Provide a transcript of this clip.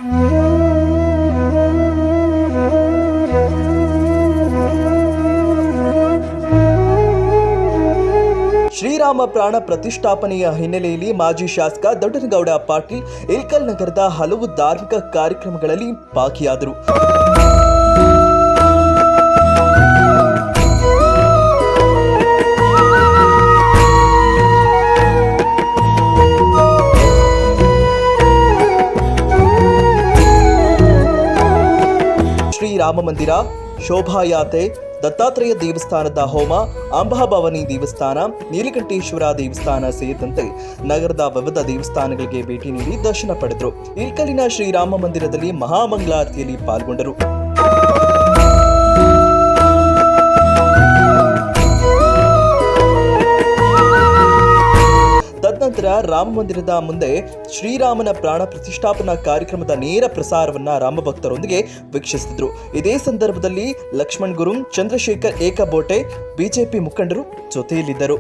ಶ್ರೀರಾಮ ಪ್ರಾಣ ಪ್ರತಿಷ್ಠಾಪನೆಯ ಹಿನ್ನೆಲೆಯಲ್ಲಿ ಮಾಜಿ ಶಾಸಕ ದೊಡ್ಡನಗೌಡ ಪಾಟೀಲ್ ಇಳಕಲ್ ನಗರದ ಹಲವು ಧಾರ್ಮಿಕ ಕಾರ್ಯಕ್ರಮಗಳಲ್ಲಿ ಭಾಗಿಯಾದರು. ಶ್ರೀರಾಮ ಮಂದಿರ, ಶೋಭಾಯಾತ್ರೆ, ದತ್ತಾತ್ರೇಯ ದೇವಸ್ಥಾನದ ಹೋಮ, ಅಂಬಾಭವಾನಿ ದೇವಸ್ಥಾನ, ನೀಲಕಂಠೇಶ್ವರ ದೇವಸ್ಥಾನ ಸೇರಿದಂತೆ ನಗರದ ವಿವಿಧ ದೇವಸ್ಥಾನಗಳಿಗೆ ಭೇಟಿ ನೀಡಿ ದರ್ಶನ ಪಡೆದರು. ಇಳಕಲ್ಲಿನ ಶ್ರೀರಾಮ ಮಂದಿರದಲ್ಲಿ ಮಹಾಮಂಗಳಾರತಿಯಲ್ಲಿ ಪಾಲ್ಗೊಂಡರು. ತದನಂತರ ರಾಮ ಮಂದಿರದ ಮುಂದೆ ಶ್ರೀರಾಮನ ಪ್ರಾಣ ಪ್ರತಿಷ್ಠಾಪನಾ ಕಾರ್ಯಕ್ರಮದ ನೇರ ಪ್ರಸಾರವನ್ನ ರಾಮ ಭಕ್ತರೊಂದಿಗೆ ವೀಕ್ಷಿಸಿದ್ರು. ಇದೇ ಸಂದರ್ಭದಲ್ಲಿ ಲಕ್ಷ್ಮಣ್ ಗುರು, ಚಂದ್ರಶೇಖರ್ ಏಕಬೋಟೆ, ಬಿಜೆಪಿ ಮುಖಂಡರು ಜೊತೆಯಲ್ಲಿದ್ದರು.